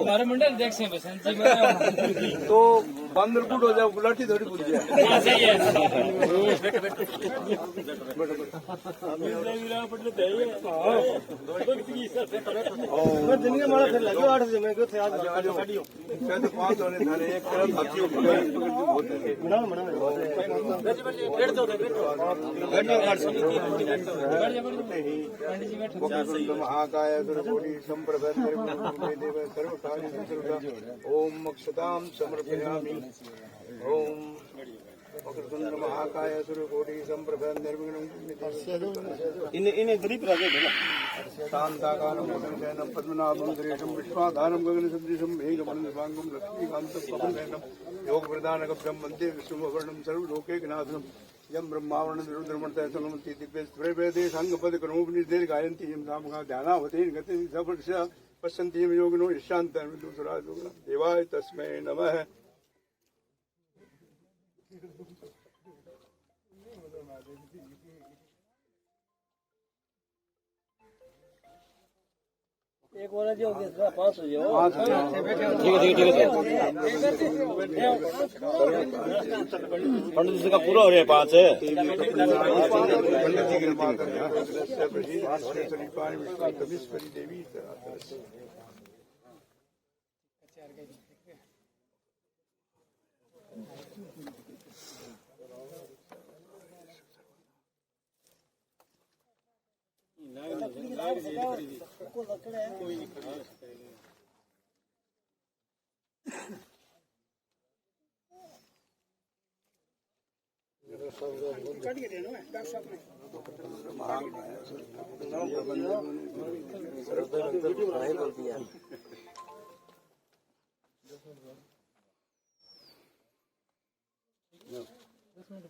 मारे मंडल देख से बसंत जी तो बंदर गुड हो जाओ गुलाटी थोड़ी पूछ जाए सही है दिन के मारा फिर लगे 8 दिन में को थे आज गाड़ियों शायद 5 होने थाने एक तरफ अच्छी बना बना बैठ दो महाकाय सुरकोटि संप्रभन्देव सर्वकार्य ओम मक्षताम समर्पयामि ओम मकरतुंड महाकाय सुरकोटि संप्रभन निर्विघ्नं इन्हें गरीब राजे बोला शांताकारं शयनं पद्मनाभं सुरेशं विश्वाधारं गगनसदृशं मेघवर्णशुभांगं लक्ष्मीकान्तं कमलनयनं योगप्रदानकं वन्दे विष्णुवर्णं सर्वलोकैकनाथनं यं ब्रह्मावरणं सलमति दिव्यस्त्वैवेदे संगपदकर्मोपनिषदेन गायन्ति यं नामका ध्यानावतेन गतिं सवर्ष पश्यन्ति यं योगिनो यशान्तं विदुषराजोगनं देवाय तस्मै नमः। एक वाला जो 5 हो जाओ ठीक है पंडित जी का पूरा हो रहा है 5 है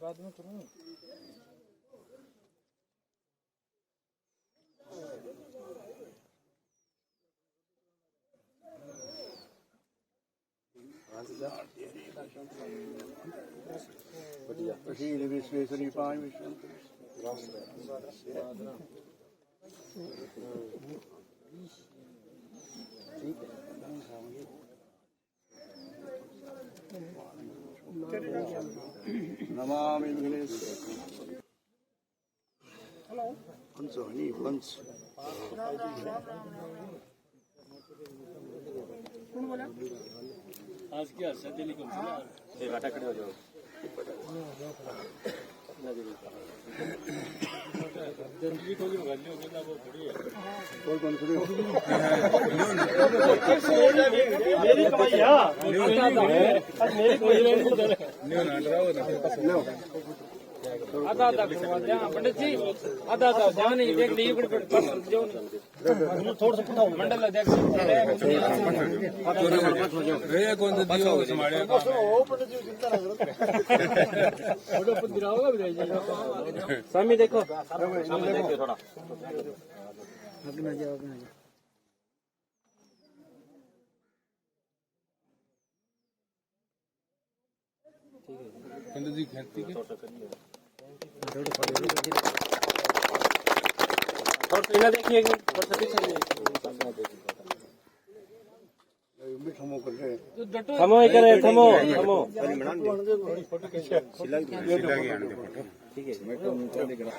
बाद में करूँ प्रसीद विश्वेश्वरी पाय विश्वं नमामि विघ्नेश्वर हंस हनी हंस आज क्या सदिली को घाटा खड़े हो जाओ जल्दी को जो गलियों में ना वो थोड़ी है कोई कौन खड़े हो मेरी कमाइया मेरी कोई न्यू ना डराओ ना आधा करवा दिया पंडित जी आधा ध्यान नहीं देख ली जो थोड़ा सा पुठाओ मंडल देख रे कौन से दियो समाड़े ओ पंडित जी चिंता ना करो फोटो पर गिराओगा भी स्वामी देखो सामने देखो थोड़ा अपना जाओ अपना पंडित जी खेती के और पीला देखिए एक मिनट और सभी थमो कर रहे थमो ही करे थमो थमो फोटो कैसे सिला के आने दे फोटो ठीक है मैं तो देख रहा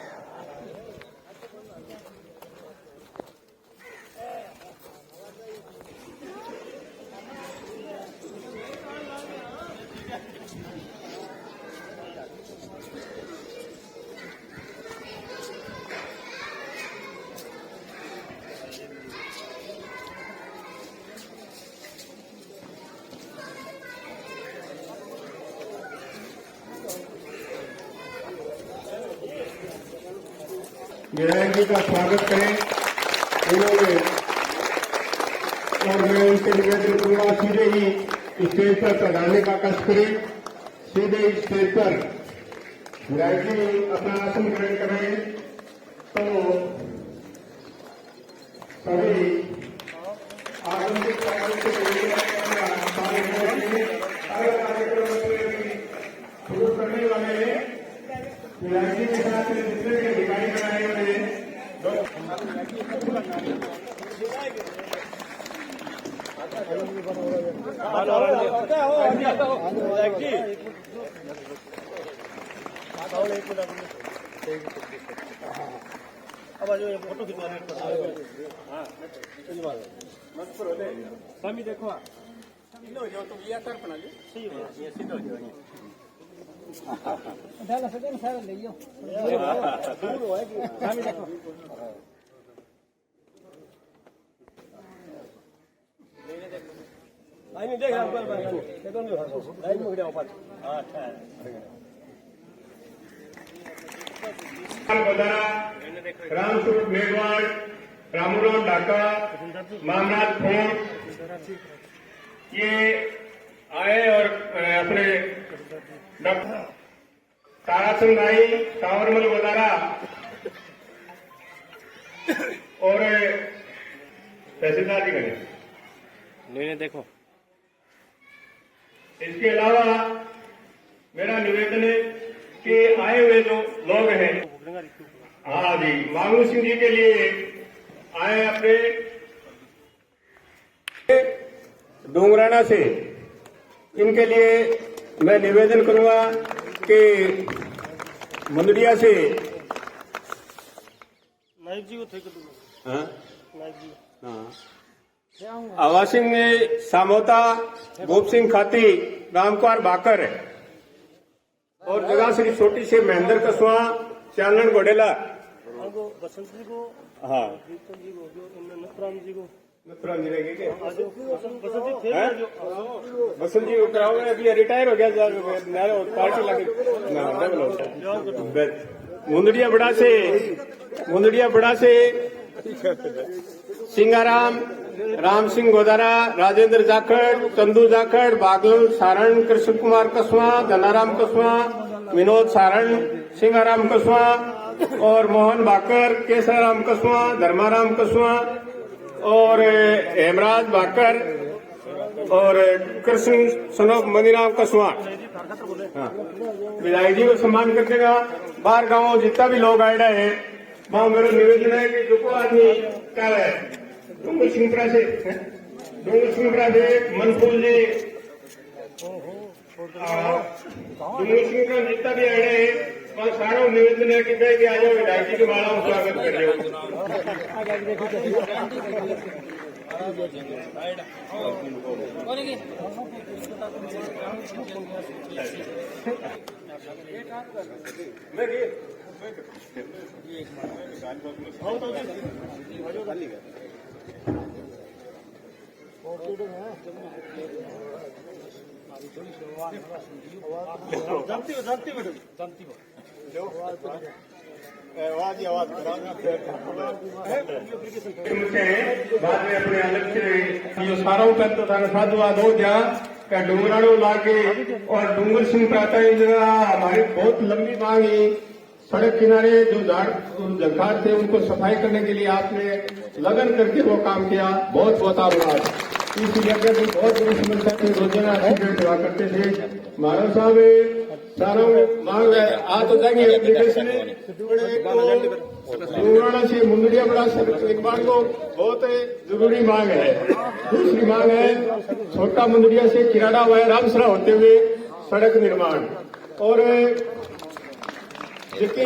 विनायक जी का स्वागत करें इन्होंने और मैं उनसे निवेदन करूंगा सीधे ही स्टेज पर चढ़ाने का कष्ट करें सीधे ही स्टेज पर विनायक जी अपना आसन ग्रहण करें तो सभी आगंतुक शुरू करने वाले विनायक जी के साथ जितने भी अधिकारी बनाए हुए अब आज फोटो खिंचवा स्वामी देखो स्वामी देखो लाइन देख रहा लाइन में गिरा ऊपर अच्छा रामस्वरूप मेघवाड़, रामूराम ढाका, मामनाथ फोर्ट, ये आए और अपने डॉक्टर ताराचंद भाई, सावरमल वदारा और तहसीलदार जी गए। लेने देखो इसके अलावा मेरा निवेदन है कि आए हुए जो लोग हैं, हाँ जी, मांगू सिंह जी के लिए आए अपने डोंगराना से, इनके लिए मैं निवेदन करूंगा कि मुंदड़िया से नाइक जी को थे हाँ नाइक जी हाँ आवा सिंह सामोता, गोप सिंह खाती, रामकुमार बाकर और जगह श्री छोटी से महेंद्र कसवा, चानन घोडेला, बसंत जी को हाँ दीपक जी को जो नथुराम जी को नथुराम जी रहेंगे क्या? बसंत जी थे हैं? जो बसंत जी कराओ, अभी रिटायर हो गया, पार्टी लगे मुंदड़िया बड़ा से सिंगाराम, राम सिंह गोदारा, राजेंद्र जाखड़, चंदू जाखड़, बागल सारण, कृष्ण कुमार कसवा, धनाराम कसवा, विनोद सारण, सिंगाराम कसवा और मोहन बाकर, केसराराम कसवा, धर्माराम कसवा और हेमराज बाकर और कृष्ण सनोप मनीराम कसवा। हाँ, विधायक जी को सम्मान कर देगा। बाहर गांव जितना भी लोग आए हैं, वहाँ मेरा निवेदन है कि जो को आदमी क्या है डूंगर सिंहपुरा से मनफूल जी, डूंगर सिंहपुरा जितना भी आए हैं, वहाँ सारा निवेदन है कि भाई आ जाओ, विधायक जी की माला स्वागत कर रहे हो। बाद में अपने अलग से यो सारा तो साधुवाद हो गया क्या डूंगराड़ो लाके और डूंगर सिंह प्राता हमारी बहुत लंबी मांग है। सड़क किनारे जो जंखार थे उनको सफाई करने के लिए आपने लगन करके वो काम किया, बहुत बहुत आभार। इस जगह में बहुत बड़ी समस्या थी, रोजाना एक्सीडेंट हुआ करते थे। महाराज साहब सारा मांग है आ तो जाएंगे एप्लीकेशन डूंगराना से मुंदड़िया बड़ा एक मांग को बहुत जरूरी मांग है। दूसरी मांग है छोटा मुंदड़िया से किराड़ा व रामसरा होते हुए सड़क निर्माण। और जिसकी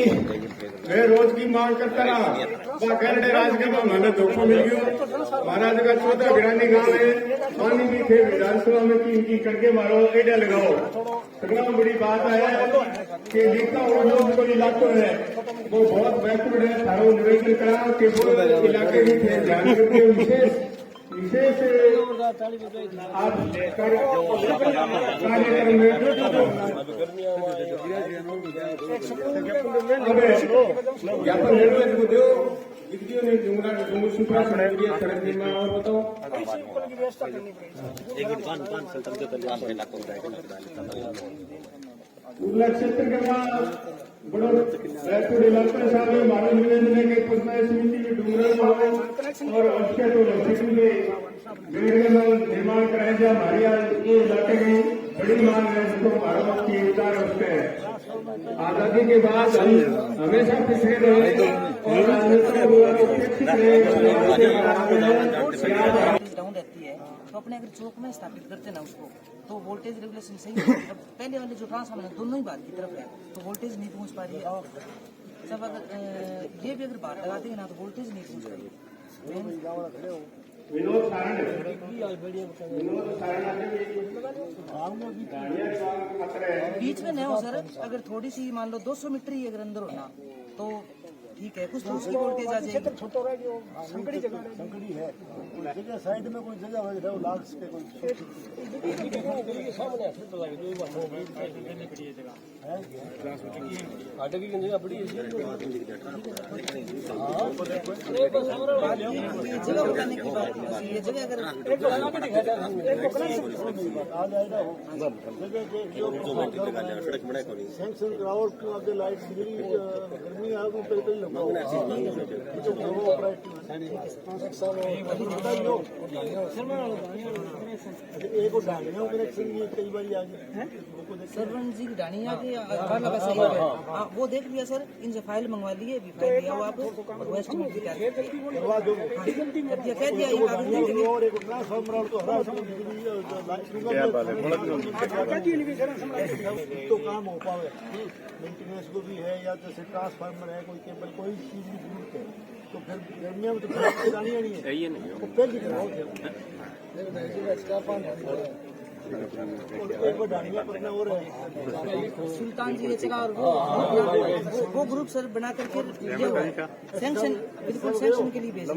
मैं रोज की मांग करता रहा कैनेडे राज के मैंने धोखा मिल गया। महाराज का 14 गिरानी गांव है, पानी भी थे विधानसभा में की करके मारो एडिया लगाओ। सबसे बड़ी बात है कि जितना कोई इलाकों है वो बहुत महत्वपूर्ण है। सारा निवेदन करा कि वो इलाके भी थे ध्यान रखते विशेष आप कार्यक्रम में ज्ञापन दो सड़क निर्माण और बताओ क्षेत्र के बाद बड़ो रायपुर इलाके साहब मानव निवेदन है कि पंचायत समिति के डूंगरा और उसके तो लक्ष्मी में निर्माण कराया जाए। हमारे ये इलाके की बड़ी मांग है, जिसको भारत की विचार है उसके आजादी के बाद हम हमेशा पिछड़े रहे और राजनीतिक उपेक्षित रहे। डाउन रहती है तो अपने अगर चौक में स्थापित करते ना उसको तो वोल्टेज रेगुलेशन सही है। अब पहले वाले जो ट्रांसफार्मर है दोनों ही बात की तरफ है तो वोल्टेज नहीं पहुंच पा रही है। और जब अगर ये भी अगर बाहर लगा देंगे ना तो वोल्टेज नहीं पहुंच रही है। विनोद सारण बीच में नहीं हो सर, अगर थोड़ी सी मान लो 200 मीटर ही अगर अंदर होना तो ठीक है, कुछ तो उसकी वोल्टेज आ जाएगी। संकड़ी है जगह साइड में कोई जगह है लाख पे कोई आटे की जगह बड़ी है जगह बताने की बात है। ये जगह अगर सैंक्शन कराओ आगे लाइट गर्मी आ एक डालियों कनेक्शन भी कई बार आ गए सरवन जी की डाणी आके हाँ वो देख लिया सर, इनसे फाइल मंगवा लिए, अभी फाइल दिया हुआ आपको और वो एस्टिमेट भी कर दिया, कह दिया ये कागज दे देंगे। और एक ट्रांसफार्मर तो तो काम हो पावे मेंटेनेंस को भी है या जैसे ट्रांसफार्मर है कोई केबल कोई चीज की जरूरत है तो फिर गर्मियों में तो जानी नहीं है तो पहले एक बार डालियां पकड़ना और सुल्तान जी ये जगह और वो ग्रुप सर बना करके ये हुआ सैंक्शन, बिल्कुल सैंक्शन के लिए भेज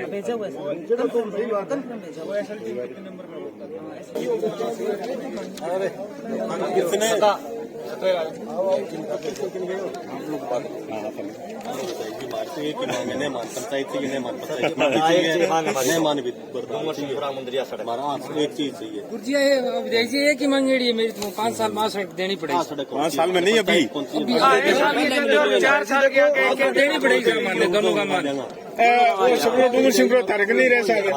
भेजा हुआ है, कंफर्म भेजा हुआ एक चीज चाहिए कुर्सियाँ एक ही मंगेड़ी है मेरी, तो 5 साल बाद सड़क देनी पड़ेगी। 5 साल में नहीं अभी 4 साल के देनी पड़ेगी सर, मान दोनों का मान दोनों सिंह तारक नहीं रह सकते।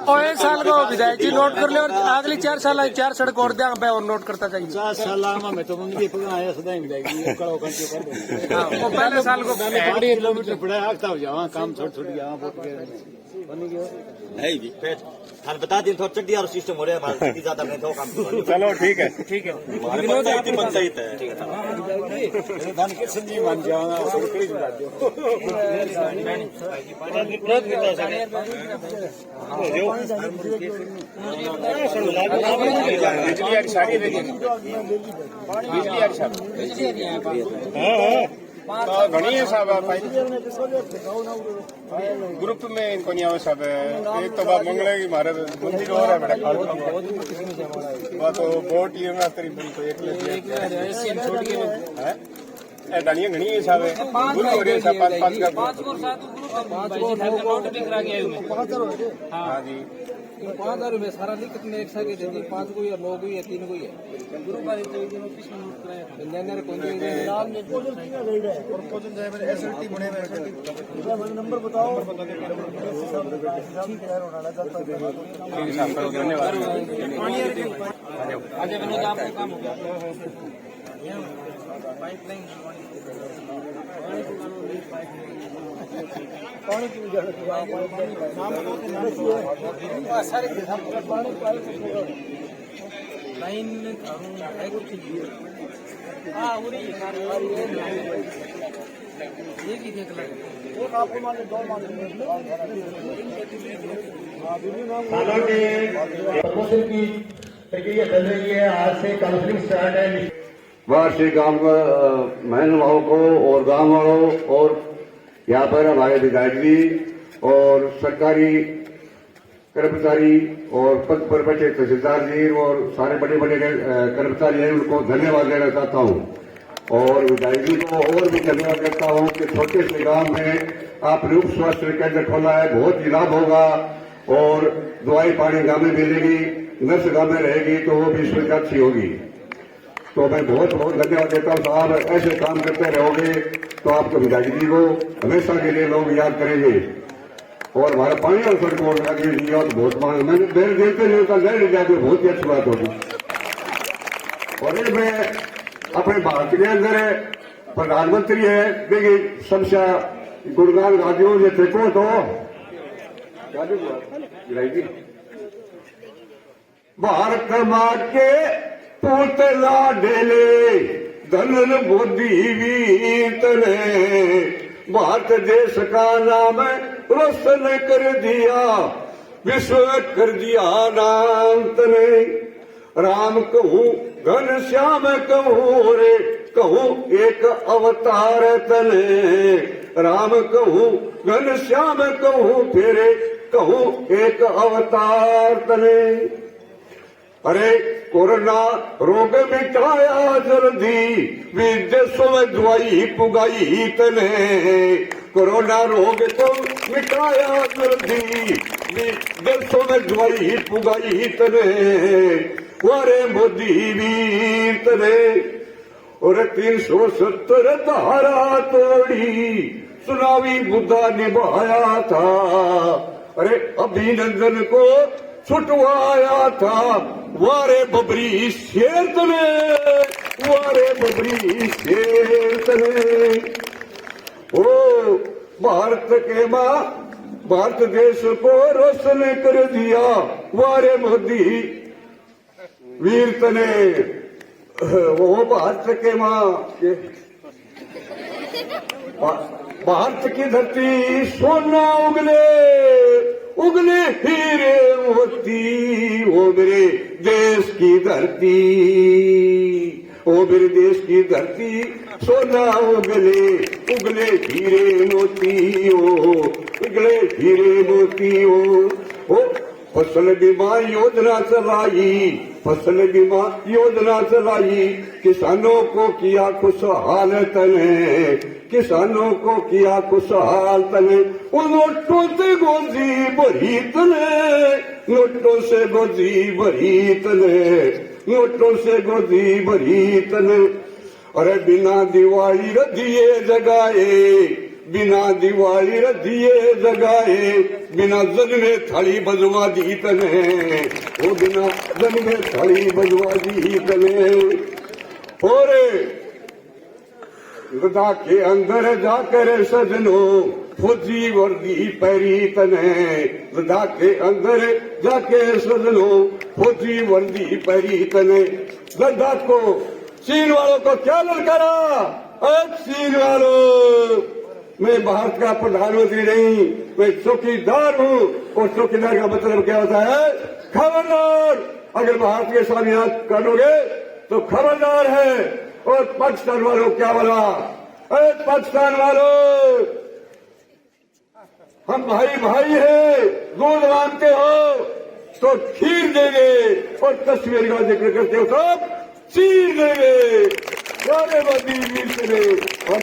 और 1 साल को विधायक जी नोट कर ले और अगली 4 साल 4 सड़क और देंगे और नोट करता चाहिए। 4 साल में तो मंगी आया सदा ही मिलेगी वो पहले साल को किलोमीटर पड़ा आगता हो जावा काम छोड़ छोड़ गया वोट के है जी थाने बता दिन थोड़ा चड्डी और सिस्टम हो रहा है हमारा ज्यादा नहीं तो काम चलो ठीक है। पंचायत है ठीक है धान के संजीव मान जाओ सरकड़ी जुड़ा दो घनी है साहब ग्रुप में इनको नहीं आवे साहब। एक तो बात मंगल की मारे मंदिर हो रहा है बड़ा तो बोट ये ना करीब तो एक डालियां घनी है साहब ग्रुप हो रहे साहब 5 का 5 और 7 ग्रुप नोट भी करा गया है। हाँ जी 5000 रुपये सारा लिख कितने एक साथ दे दी 5 को या 9 को या 3 को ही है ग्रुप वाले तो एक दिन ऑफिस में नोट कराया इंजीनियर कौन एसएलटी बने हुए नंबर बताओ धन्यवाद। आज विनोद आपका काम हो गया। पानी की लाइन एक ही देख लगे आपको मान दो मान सालों के प्रमोशन की प्रक्रिया चल रही है। आज से काउंसलिंग स्टार्ट है। वार्षिक गांव महानुभावों को और गांव वालों और यहाँ पर हमारे विधायक जी और सरकारी कर्मचारी और पद पर बैठे तहसीलदार जी और सारे बड़े बड़े कर्मचारी हैं, उनको धन्यवाद देना चाहता हूँ। और विधायक जी को और भी धन्यवाद देता हूँ कि छोटे से गांव में आपने उप स्वास्थ्य केंद्र खोला है, बहुत ही लाभ होगा और दवाई पानी गांव में मिलेगी, नर्स गांव में रहेगी तो वो भी सुविधा अच्छी होगी। तो मैं बहुत बहुत धन्यवाद देता हूँ साहब। ऐसे काम करते रहोगे तो आपको विधायक जी को हमेशा के लिए लोग याद करेंगे। और हमारा पानी और सड़क और दिया तो बहुत मांग, मैंने देर देते नहीं होता नहीं जाते, बहुत ही अच्छी बात होगी। और ये मैं अपने भारत के अंदर प्रधानमंत्री है, देखिए सबसे गुणगान गादियों से देखो तो भारत माँ के पुतला डेले धन बुद्धि वीत ने भारत देश का नाम रोशन कर दिया, विश्व कर दिया नाम तने। राम कहूँ घन श्याम कहूँ रे कहूँ एक अवतार तने, राम कहूँ घन श्याम कहूँ फिर कहूँ एक अवतार तने। अरे कोरोना रोग मिटाया जल्दी, विदेशों में दवाई पुगाई तने। कोरोना रोग को मिटाया जल्दी, विदेशों में दवाई पुगाई तने। वारे मोदी वीर तने। और 370 धारा तोड़ी चुनावी मुद्दा निभाया था। अरे अभिनंदन को छुटवाया था, वारे बबरी शेर तने, वारे बबरी शेर तने। ओ भारत के माँ भारत देश को रोशन कर दिया, वारे मोदी वीर तने। वो भारत के माँ भारत की धरती सोना उगले उगले हीरे मोती, ओ मेरे देश की धरती, ओ मेरे देश की धरती सोना उगले उगले हीरे मोती, ओ उगले हीरे मोती। ओ फसल बीमा योजना चलाई, फसल बीमा योजना चलाई, किसानों को किया खुशहाल तने, किसानों को किया खुशहाल तने। उन नोटों से गोजी भरी तने, नोटों से गोजी भरी तने, नोटों से गोजी भरी तने। अरे बिना दिवाली दिए जगाए, बिना दिवाली दिए जगाए, बिना जन्मे थाली बजवा दी तने, वो बिना जन्मे थाली बजवा दी तने। और गदा के अंदर जाकर सजनो फौजी वर्दी पैरी तने, गदा के अंदर जाके सजनो फौजी वर्दी पैरी तने। गदा को चीन वालों को क्या ललकारा, अब चीन वालों मैं भारत का प्रधानमंत्री नहीं, मैं चौकीदार हूँ। और चौकीदार का मतलब क्या होता है, खबरदार। अगर भारत के सामने हाथ करोगे तो खबरदार है। और पाकिस्तान वालों क्या बोला, अरे पाकिस्तान वालों हम भाई भाई है, दूध मांगते हो तो खीर देंगे, और कश्मीर का जिक्र करते हो तो चीर देंगे। वारे मोदी वीर तने, और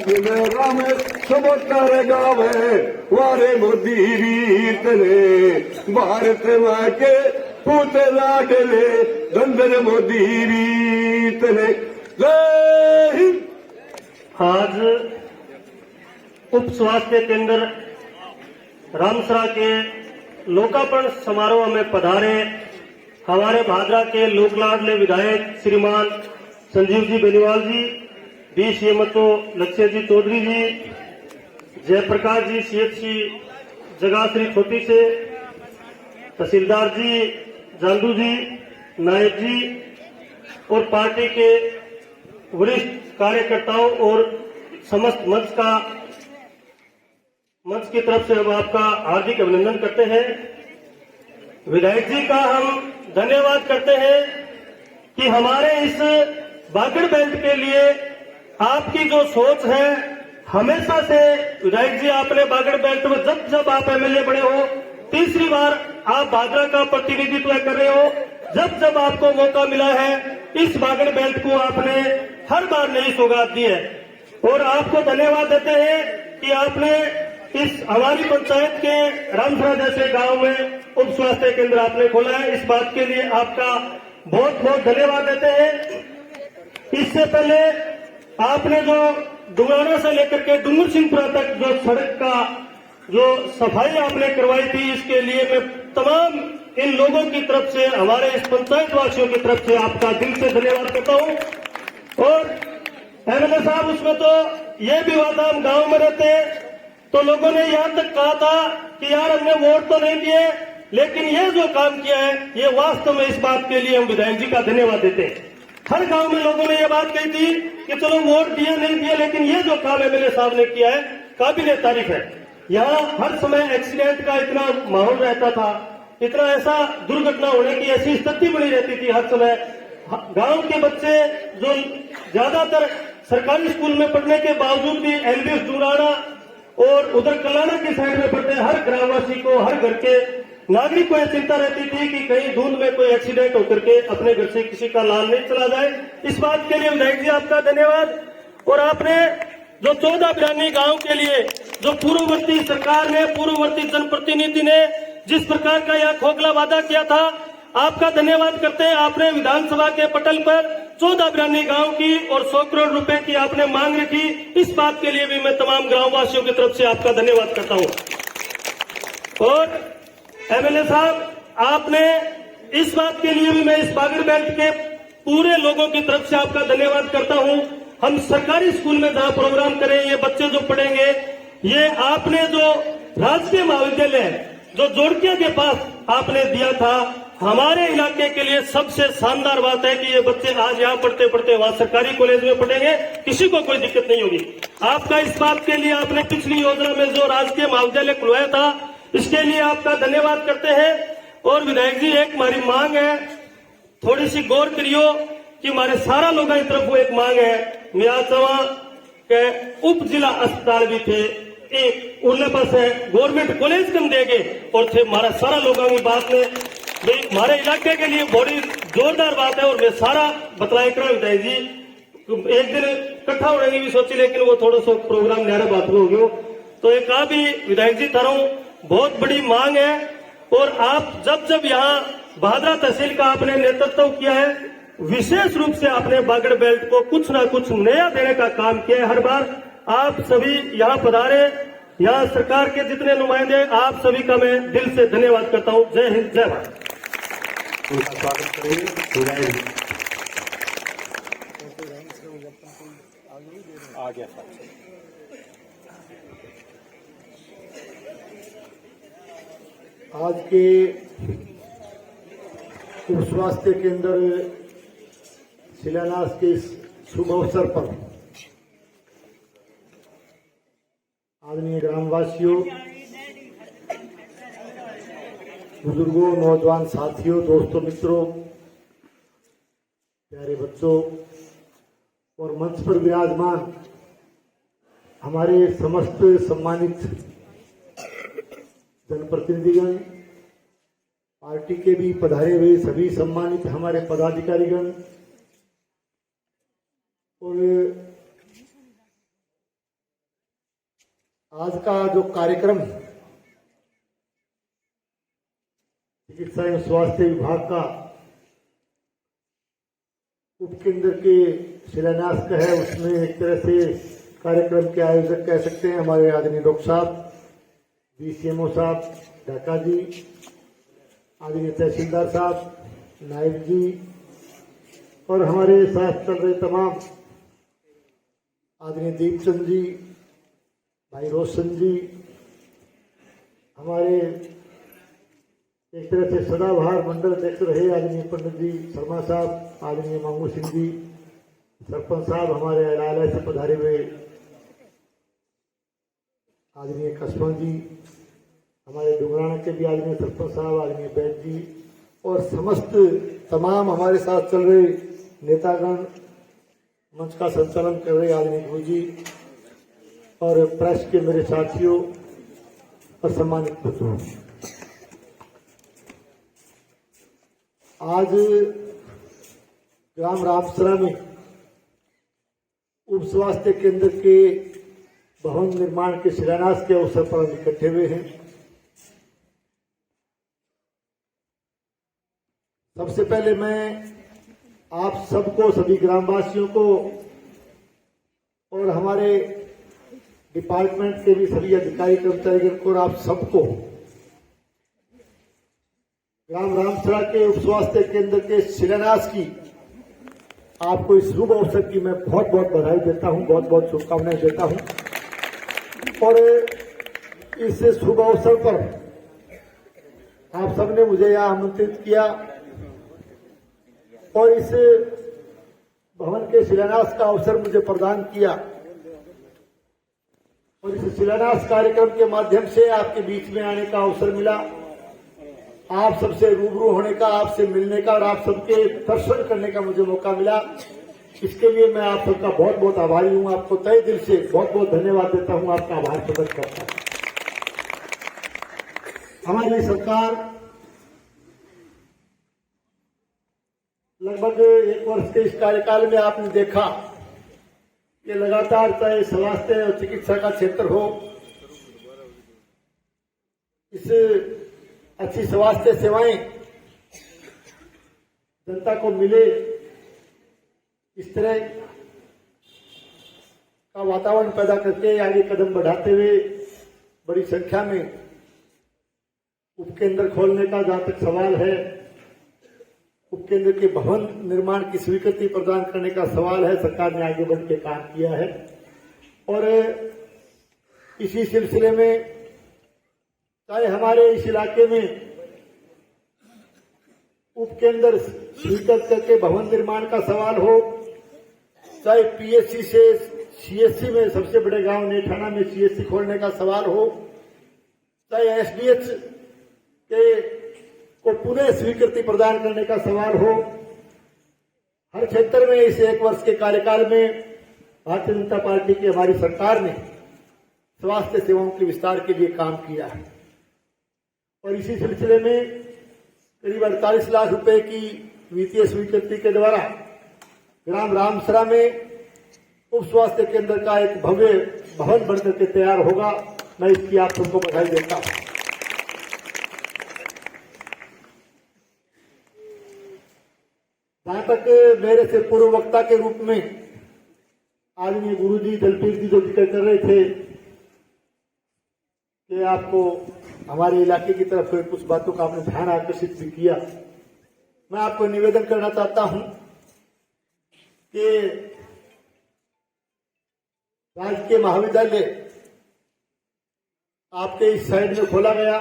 राम सबोता रे गावे, वारे मोदी वीर तने। भारत माँ के पुतला डले धन मोदी वीर तने। जय हिंद। आज उप स्वास्थ्य केंद्र रामसरा के लोकार्पण समारोह में पधारे हमारे भादरा के लोकलाडले विधायक श्रीमान संजीव जी बेनीवाल जी, डी श्रीमतो लक्ष्य जी चौधरी जी, जयप्रकाश जी CHC जगाश्री छोटी से, तहसीलदार जी जांदू जी, नायब जी और पार्टी के वरिष्ठ कार्यकर्ताओं और समस्त मंच की तरफ से हम आपका हार्दिक अभिनंदन करते हैं। विधायक जी का हम धन्यवाद करते हैं कि हमारे इस बागड़ बेल्ट के लिए आपकी जो सोच है, हमेशा से विधायक जी आपने बागड़ बेल्ट में जब जब आप MLA बने हो, तीसरी बार आप भादरा का प्रतिनिधित्व कर रहे हो, जब जब आपको मौका मिला है इस बागड़ बेल्ट को आपने हर बार नई सौगात दी है। और आपको धन्यवाद देते हैं कि आपने इस हमारी पंचायत के रामसरा जैसे गांव में उप स्वास्थ्य केंद्र आपने खोला है। इस बात के लिए आपका बहुत बहुत धन्यवाद देते हैं। इससे पहले आपने जो डुंगाना से लेकर के डूंगर सिंहपुरा तक जो सड़क का जो सफाई आपने करवाई थी, इसके लिए मैं तमाम इन लोगों की तरफ से, हमारे इस पंचायत वासियों की तरफ से आपका दिल से धन्यवाद करता हूं। और एमएलए साहब, उसमें तो ये भी हुआ था, हम गांव में रहते तो लोगों ने यहां तक कहा था कि यार हमने वोट तो नहीं दिए, लेकिन ये जो काम किया है ये वास्तव में, इस बात के लिए हम विधायक जी का धन्यवाद देते हैं। हर गांव में लोगों ने ये बात कही थी कि चलो वोट दिए नहीं दिए, लेकिन ये जो काम एमएलए साहब ने किया है काबिले तारीफ है। यहाँ हर समय एक्सीडेंट का इतना माहौल रहता था, इतना ऐसा दुर्घटना होने की ऐसी स्थिति बनी रहती थी हर समय। गांव के बच्चे जो ज्यादातर सरकारी स्कूल में पढ़ने के बावजूद भी एलबीएस डुंगाना और उधर कलाना की साइड में पढ़ते, हर ग्रामवासी को, हर घर के नागरिक को यह चिंता रहती थी कि कहीं धुंध में कोई एक्सीडेंट होकर के अपने घर से किसी का लाल नहीं चला जाए। इस बात के लिए विधायक जी आपका धन्यवाद। और आपने जो 14 बिरानी गांव के लिए जो पूर्ववर्ती सरकार ने, पूर्ववर्ती जनप्रतिनिधि ने जिस प्रकार का यह खोखला वादा किया था, आपका धन्यवाद करते हैं। आपने विधानसभा के पटल पर 14 बिरानी गांव की और 100 करोड़ रुपए की आपने मांग रखी। इस बात के लिए भी मैं तमाम ग्रामवासियों की तरफ से आपका धन्यवाद करता हूं। और एमएलए साहब, आपने इस बात के लिए भी मैं इस बागड़ बेल्ट के पूरे लोगों की तरफ से आपका धन्यवाद करता हूं। हम सरकारी स्कूल में जहां प्रोग्राम करें, ये बच्चे जो पढ़ेंगे, ये आपने जो राजकीय महाविद्यालय जो जोड़किया के पास आपने दिया था, हमारे इलाके के लिए सबसे शानदार बात है कि ये बच्चे आज यहाँ पढ़ते पढ़ते वहां सरकारी कॉलेज में पढ़ेंगे, किसी को कोई दिक्कत नहीं होगी। आपका इस बात के लिए आपने पिछली योजना में जो राजकीय महाविद्यालय खुलवाया था, इसके लिए आपका धन्यवाद करते हैं। और विधायक जी, एक हमारी मांग है, थोड़ी सी गौर करियो कि हमारे सारा लोगों की तरफ वो एक मांग है। मियाचवा के उप जिला अस्पताल भी थे, एक उनके पास है गवर्नमेंट कॉलेज कम देंगे और थे हमारा सारा लोगों की बात में भाई हमारे इलाके के लिए बड़ी जोरदार बात है। और मैं सारा बतलाए करा विधायक जी, एक दिन इकट्ठा होने की भी सोची, लेकिन वो थोड़ा सा प्रोग्राम न्यारा बात हो गयो। तो एक आ भी विधायक जी थारों बहुत बड़ी मांग है। और आप जब जब यहाँ भादरा तहसील का आपने नेतृत्व किया है, विशेष रूप से आपने बागड़ बेल्ट को कुछ ना कुछ नया देने का काम किया है। हर बार आप सभी यहाँ पधारे, यहाँ सरकार के जितने नुमाइंदे, आप सभी का मैं दिल से धन्यवाद करता हूँ। जय हिंद, जय भारत। स्वागत करें। आ गया आज के उप स्वास्थ्य केंद्र शिलान्यास के इस शुभ अवसर पर आदरणीय ग्रामवासियों, बुजुर्गों, नौजवान साथियों, दोस्तों, मित्रों, प्यारे बच्चों और मंच पर विराजमान हमारे समस्त सम्मानित जनप्रतिनिधिगण, पार्टी के भी पधारे हुए सभी सम्मानित हमारे पदाधिकारीगण और आज का जो कार्यक्रम चिकित्सा एवं स्वास्थ्य विभाग का उपकेंद्र के शिलान्यास का है, उसमें एक तरह से कार्यक्रम के आयोजक कह सकते हैं हमारे आदरणीय डॉक्टर साहब, बीसीएमओ साहब ढाका जी, आदरणीय तहसीलदार साहब, नायब जी और हमारे साथ चल रहे तमाम आदरणीय दीपचंद जी, भाई रोशन जी, हमारे एक तरह से सदाबहार मंडल अध्यक्ष रहे आदरणीय पंडित जी शर्मा साहब, आदरणीय मामू सिंह जी, सरपंच साहब, हमारे इलाके से पधारे हुए आदरणीय कस्बा जी, हमारे डुंगराना के भी आदरणीय सरपंच साहब, आदरणीय बैद जी और समस्त तमाम हमारे साथ चल रहे नेतागण, मंच का संचालन कर रहे आदरणीय गुरु जी और प्रेस के मेरे साथियों और सम्मानित बच्चों, आज ग्राम रामसरा में उप स्वास्थ्य केंद्र के भवन निर्माण के शिलान्यास के अवसर पर हम इकट्ठे हुए हैं। सबसे पहले मैं आप सबको, सभी ग्रामवासियों को और हमारे डिपार्टमेंट के भी सभी अधिकारी कर्मचारीगण को और आप सबको ग्राम रामसरा के उप स्वास्थ्य केंद्र के शिलान्यास की आपको इस शुभ अवसर की मैं बहुत बहुत बधाई देता हूं, बहुत बहुत शुभकामनाएं देता हूं। और इस शुभ अवसर पर आप सबने मुझे यहां आमंत्रित किया और इस भवन के शिलान्यास का अवसर मुझे प्रदान किया और इस शिलान्यास कार्यक्रम के माध्यम से आपके बीच में आने का अवसर मिला, आप सबसे रूबरू होने का, आपसे मिलने का और आप सबके दर्शन करने का मुझे मौका मिला। इसके लिए मैं आप सबका बहुत बहुत आभारी हूं, आपको तहे दिल से बहुत बहुत धन्यवाद देता हूं, आपका आभार प्रकट करता हूं। हमारी सरकार लगभग 1 वर्ष के इस कार्यकाल में आपने देखा कि लगातार चाहे स्वास्थ्य और चिकित्सा का क्षेत्र हो, इस अच्छी स्वास्थ्य सेवाएं जनता को मिले, इस तरह का वातावरण पैदा करके आगे कदम बढ़ाते हुए बड़ी संख्या में उपकेंद्र खोलने का जहां तक सवाल है, उपकेंद्र के भवन निर्माण की स्वीकृति प्रदान करने का सवाल है, सरकार ने आगे बढ़ के काम किया है। और इसी सिलसिले में चाहे हमारे इस इलाके में उपकेंद्र स्वीकृत करके भवन निर्माण का सवाल हो, चाहे पीएससी से सीएससी में सबसे बड़े गांव नेठाना में सीएससी खोलने का सवाल हो, चाहे एसडीएच के को पुनः स्वीकृति प्रदान करने का सवाल हो, हर क्षेत्र में इस 1 वर्ष के कार्यकाल में भारतीय जनता पार्टी की हमारी सरकार ने स्वास्थ्य सेवाओं के विस्तार के लिए काम किया है। और इसी सिलसिले में करीब 48 लाख रुपए की वित्तीय स्वीकृति के द्वारा ग्राम रामसरा में उप स्वास्थ्य केंद्र का एक भव्य भवन बनकर के तैयार होगा। मैं इसकी आप सबको बधाई देता हूं। जहां तक मेरे से पूर्व वक्ता के रूप में आदरणीय गुरुजी दलपीर जी जो जिक्र कर रहे थे कि आपको हमारे इलाके की तरफ कुछ बातों का आपने ध्यान आकर्षित भी किया, मैं आपको निवेदन करना चाहता हूं कि राजकीय महाविद्यालय आपके इस साइड में खोला गया।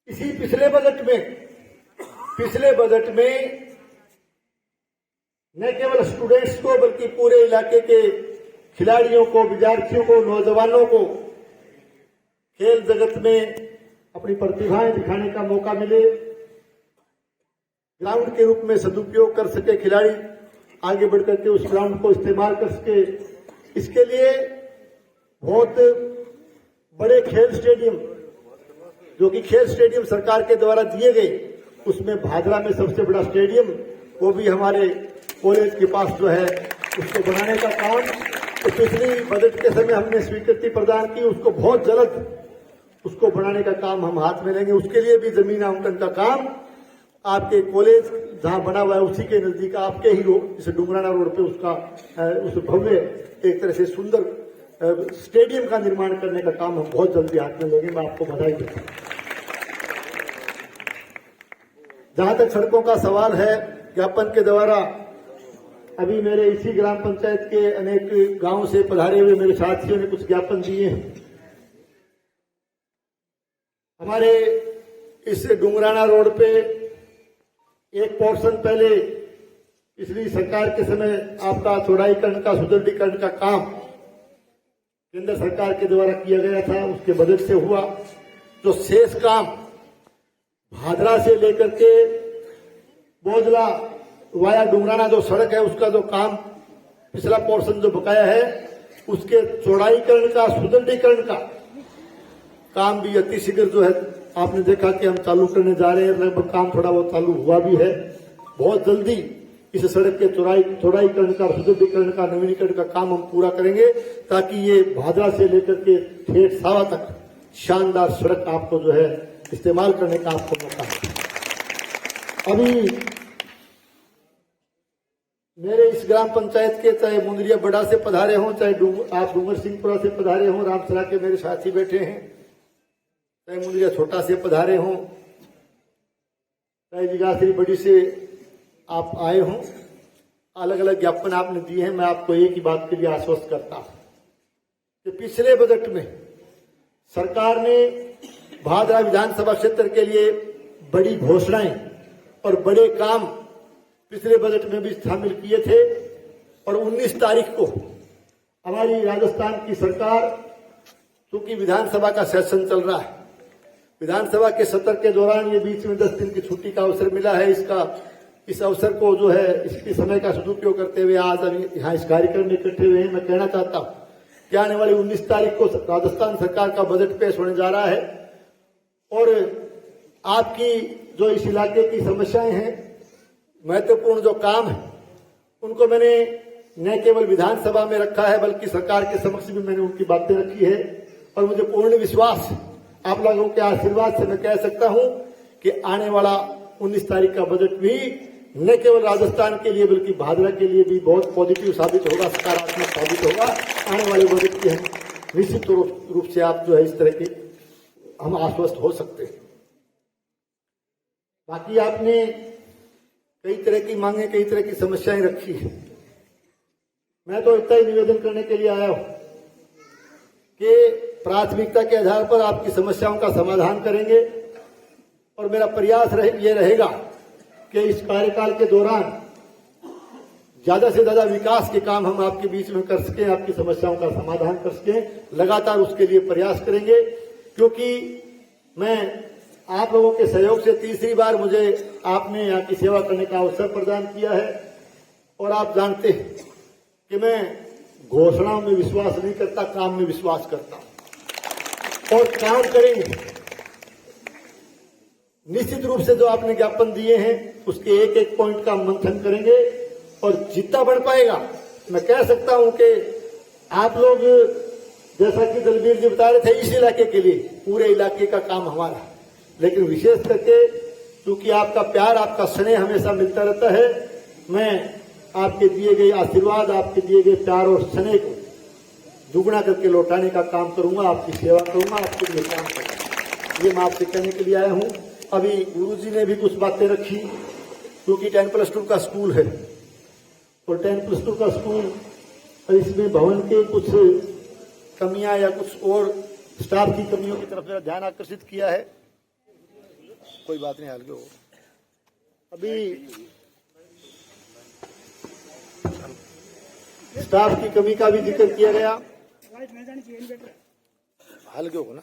इसी पिछले बजट में न केवल स्टूडेंट्स को बल्कि पूरे इलाके के खिलाड़ियों को, विद्यार्थियों को, नौजवानों को खेल जगत में अपनी प्रतिभाएं दिखाने का मौका मिले, ग्राउंड के रूप में सदुपयोग कर सके, खिलाड़ी आगे बढ़कर के उस ग्राउंड को इस्तेमाल कर सके। इसके लिए बहुत बड़े खेल स्टेडियम, जो कि खेल स्टेडियम सरकार के द्वारा दिए गए, उसमें भादरा में सबसे बड़ा स्टेडियम, वो भी हमारे कॉलेज के पास जो है, उसको बनाने का काम तो पिछली बजट के समय हमने स्वीकृति प्रदान की, उसको बहुत जल्द उसको बनाने का काम हम हाथ में लेंगे। उसके लिए भी जमीन आवंटन का काम आपके कॉलेज जहां बना हुआ है उसी के नजदीक आपके ही जैसे डुंगराना रोड पे उसका उस भव्य एक तरह से सुंदर स्टेडियम का निर्माण करने का काम हम बहुत जल्दी हाथ में लेंगे। मैं आपको बधाई देता हूं। जहां तक सड़कों का सवाल है, ज्ञापन के द्वारा अभी मेरे इसी ग्राम पंचायत के अनेक गांवों से पधारे हुए मेरे साथियों ने कुछ ज्ञापन दिए हैं। हमारे इस डुंगराना रोड पे एक पोर्शन पहले पिछली सरकार के समय आपका चौड़ाईकरण का, सुदृढ़ीकरण का काम केंद्र सरकार के द्वारा किया गया था, उसके बजट से हुआ। जो शेष काम भादरा से लेकर के बोझला वाया डुंगराना जो सड़क है, उसका जो काम पिछला पोर्शन जो बकाया है, उसके चौड़ाईकरण का, सुदृढ़ीकरण का काम भी अतिशीघ्र जो है आपने देखा कि हम चालू करने जा रहे हैं। लगभग काम थोड़ा बहुत चालू हुआ भी है। बहुत जल्दी इस सड़क के चौड़ाईकरण का, सुदृढ़ीकरण का, नवीनीकरण का काम हम पूरा करेंगे, ताकि ये भादरा से लेकर के ठेठ सावा तक शानदार सड़क आपको जो है इस्तेमाल करने का आपको मौका है। अभी मेरे इस ग्राम पंचायत के चाहे मुंदरिया बड़ा से पधारे हों, चाहे आप डूंगर सिंहपुरा से पधारे हों, रामसरा के मेरे साथी बैठे हैं, चाहे मुंदरिया छोटा से पधारे हों, चाहे जिगाश्री बड़ी से आप आए हों, अलग अलग ज्ञापन आपने दिए हैं। मैं आपको एक ही बात के लिए आश्वस्त करता हूं कि पिछले बजट में सरकार ने भादरा विधानसभा क्षेत्र के लिए बड़ी घोषणाएं और बड़े काम पिछले बजट में भी शामिल किए थे। और 19 तारीख को हमारी राजस्थान की सरकार, चूंकि विधानसभा का सेशन चल रहा है, विधानसभा के सत्र के दौरान ये बीच में 10 दिन की छुट्टी का अवसर मिला है, इस अवसर को जो है इसके समय का सदुपयोग करते हुए आज अभी यहाँ इस कार्यक्रम में इकट्ठे हुए हैं। मैं कहना चाहता हूँ कि आने वाली 19 तारीख को राजस्थान सरकार का बजट पेश होने जा रहा है और आपकी जो इस इलाके की समस्याएं हैं, महत्वपूर्ण जो काम है, उनको मैंने न केवल विधानसभा में रखा है बल्कि सरकार के समक्ष भी मैंने उनकी बातें रखी है। और मुझे पूर्ण विश्वास, आप लोगों के आशीर्वाद से मैं कह सकता हूं कि आने वाला 19 तारीख का बजट भी न केवल राजस्थान के लिए बल्कि भादरा के लिए भी बहुत पॉजिटिव साबित होगा, सकारात्मक साबित होगा। आने वाले बजट की हम निश्चित रूप से आप जो है इस तरह के हम आश्वस्त हो सकते हैं। बाकी आपने कई तरह की मांगे, कई तरह की समस्याएं रखी है। मैं तो इतना ही निवेदन करने के लिए आया हूं कि प्राथमिकता के आधार पर आपकी समस्याओं का समाधान करेंगे और मेरा प्रयास ये रहेगा कि इस कार्यकाल के दौरान ज्यादा से ज्यादा विकास के काम हम आपके बीच में कर सकें, आपकी समस्याओं का समाधान कर सकें। लगातार उसके लिए प्रयास करेंगे, क्योंकि मैं आप लोगों के सहयोग से तीसरी बार मुझे आपने यहाँ की सेवा करने का अवसर प्रदान किया है। और आप जानते हैं कि मैं घोषणाओं में विश्वास नहीं करता, काम में विश्वास करता हूं और काम करेंगे। निश्चित रूप से जो आपने ज्ञापन दिए हैं उसके एक एक पॉइंट का मंथन करेंगे और जितना बढ़ पाएगा, मैं कह सकता हूं कि आप लोग जैसा कि दलबीर जी बता रहे थे, इस इलाके के लिए पूरे इलाके का काम हमारा, लेकिन विशेष करके क्योंकि आपका प्यार, आपका स्नेह हमेशा मिलता रहता है, मैं आपके दिए गए आशीर्वाद, आपके दिए गए प्यार और स्नेह को दुगना करके लौटाने का काम करूंगा, आपकी सेवा करूंगा, आपके लिए काम करूंगा। ये मैं आपसे कहने के लिए आया हूं। अभी गुरुजी ने भी कुछ बातें रखी, क्योंकि 10+2 का स्कूल है और 10+2 का स्कूल और इसमें भवन के कुछ कमियां या कुछ और स्टाफ की कमियों की तरफ मेरा ध्यान आकर्षित किया है। कोई बात नहीं, हल्के हो। अभी स्टाफ की कमी का भी जिक्र किया गया, हल्के हो ना।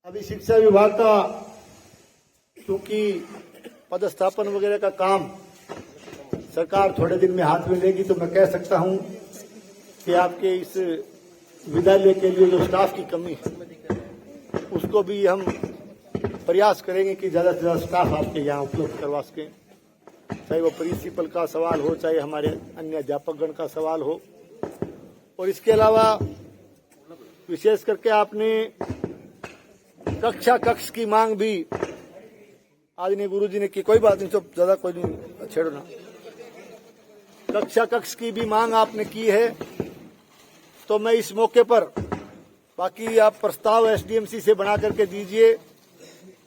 अभी शिक्षा विभाग का क्योंकि पदस्थापन वगैरह का काम सरकार थोड़े दिन में हाथ में लेगी, तो मैं कह सकता हूं कि आपके इस विद्यालय के लिए जो स्टाफ की कमी है उसको भी हम प्रयास करेंगे कि ज्यादा से ज्यादा स्टाफ आपके यहाँ उपलब्ध करवा सकें। चाहे वो प्रिंसिपल का सवाल हो, चाहे हमारे अन्य अध्यापकगण का सवाल हो। और इसके अलावा विशेष करके आपने कक्ष की मांग भी आज ने गुरुजी ने की। कोई बात नहीं, तो ज्यादा कोई नहीं छेड़ो ना। कक्ष की भी मांग आपने की है, तो मैं इस मौके पर, बाकी आप प्रस्ताव एसडीएमसी से बना करके दीजिए,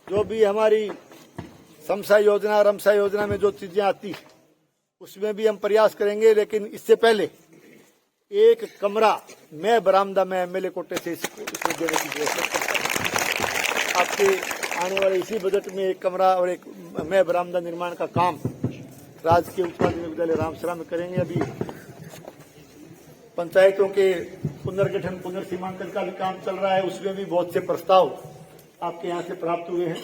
जो भी हमारी समसा योजना, रमसा योजना में जो चीजें आती उसमें भी हम प्रयास करेंगे। लेकिन इससे पहले एक कमरा मैं बरामदा में एमएलए कोटे से इसको देने की कोशिश करता हूं। आपके आने वाले इसी बजट में एक कमरा और एक मैं बरामदा निर्माण का काम राजकीय उच्च माध्यमिक विद्यालय रामसरा में करेंगे। अभी पंचायतों के पुनर्गठन, पुनर्सीमांकन का भी काम चल रहा है, उसमें भी बहुत से प्रस्ताव आपके यहाँ से प्राप्त हुए हैं।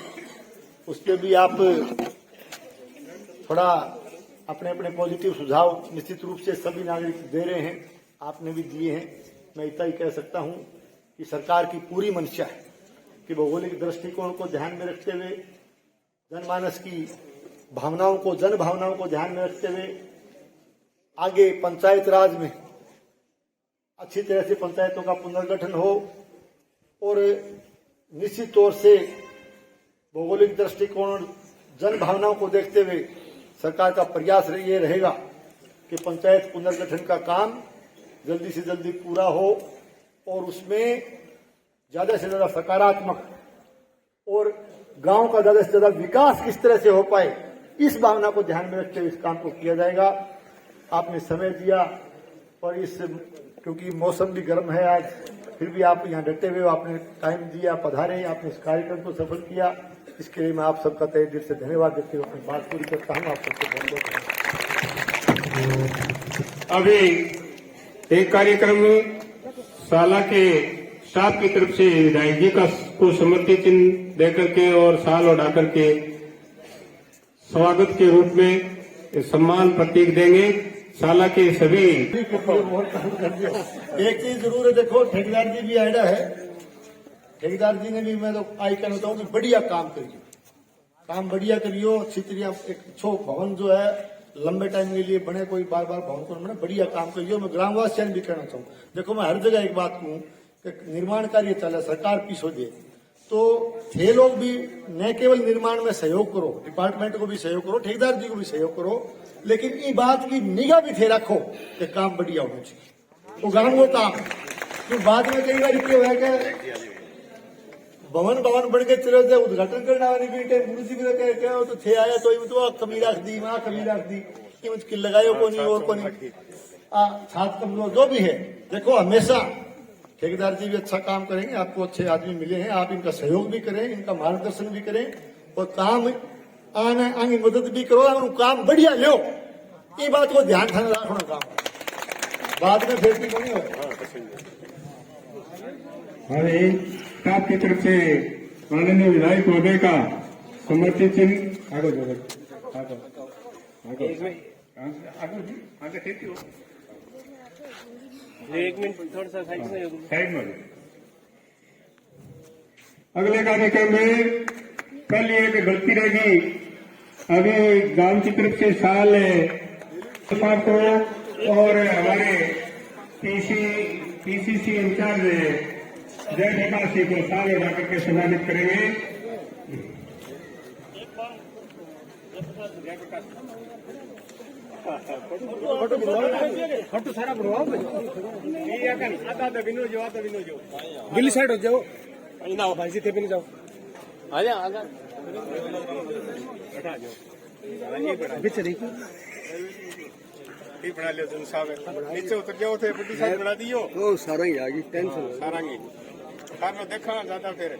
उसके भी आप थोड़ा अपने अपने पॉजिटिव सुझाव निश्चित रूप से सभी नागरिक दे रहे हैं, आपने भी दिए हैं। मैं इतना ही कह सकता हूं कि सरकार की पूरी मंशा है कि भौगोलिक दृष्टिकोण को ध्यान में रखते हुए, जनमानस की भावनाओं को, जन भावनाओं को ध्यान में रखते हुए आगे पंचायत राज में अच्छी तरह से पंचायतों का पुनर्गठन हो और निश्चित तौर से भौगोलिक दृष्टिकोण, जन भावनाओं को देखते हुए सरकार का प्रयास ये रहेगा कि पंचायत पुनर्गठन का काम जल्दी से जल्दी पूरा हो और उसमें ज्यादा से ज्यादा सकारात्मक और गांव का ज्यादा से ज्यादा विकास किस तरह से हो पाए, इस भावना को ध्यान में रखते हुए इस काम को किया जाएगा। आपने समय दिया और इस क्योंकि मौसम भी गर्म है आज, फिर भी आप यहाँ डटे हुए आपने टाइम दिया, पधारे, आपने इस कार्यक्रम को सफल किया, इसके लिए मैं आप सबका तहे दिल से धन्यवाद देते हुए अपनी बात पूरी करता हूँ। आप सबको बहुत बहुत अभी एक कार्यक्रम में साला के स्टाफ की तरफ से विधायक जी को समृति चिन्ह देकर के और साल उड़ा करके स्वागत के रूप में सम्मान प्रतीक देंगे। साला के सभी एक चीज जरूर है, देखो ठेकेदार जी भी आइडा है, ठेकेदार जी ने भी मैं तो आई कहना चाहूँ कि बढ़िया काम करिए, काम बढ़िया करियो, अच्छी तरह एक अच्छो भवन जो है लंबे टाइम के लिए बने, कोई बार बार भवन को बने, बढ़िया काम करियो। मैं ग्रामवासियों भी कहना चाहूँ, देखो मैं हर जगह एक बात कहूँ कि निर्माण कार्य चले, सरकार पीछे दे, तो थे लोग भी न केवल निर्माण में सहयोग करो, डिपार्टमेंट को भी सहयोग करो, ठेकेदार जी को भी सहयोग करो, लेकिन ये बात की निगाह भी थे रखो कि काम बढ़िया होना चाहिए, वो गांव वो काम। तो बाद में कई बार क्या है कि भवन बन के चले जाए, उद्घाटन करना वाली भी मुंशी भी क्या तो थे आया तो कमी रख दी, वहां कमी रख दी, कि लगायो को नहीं और को नहीं छात्र कमजोर जो भी है। देखो हमेशा ठेकेदार जी भी अच्छा काम करेंगे, आपको अच्छे आदमी मिले हैं, आप इनका सहयोग भी करें, इनका मार्गदर्शन भी करें और काम आगे मदद भी करो और काम बढ़िया लो, ये बात को ध्यान रखना काम बाद में फिर भी नहीं होगा। स्टाफ की तरफ से माननीय विधायक महोदय का समृति चिन्ह आगे एक मिनट थोड़ा सा साइड में। अगले कार्यक्रम में कल ये एक गलती रहेगी, अभी गांव की तरफ से साल को और हमारे पीसीसी इंचार्ज जय निकासी को साल लगा करके सम्मानित करेंगे। सारा दिल्ली साइड हो जाओ, भाई जी थे भी नहीं जाओ, आजा पीछे देखो बना लियो तुम साहब, नीचे उतर जाओ थे बड़ी साइड बना दियो, वो सारा ही आ गई टेंशन सारा ही कार में देखा ज्यादा फिर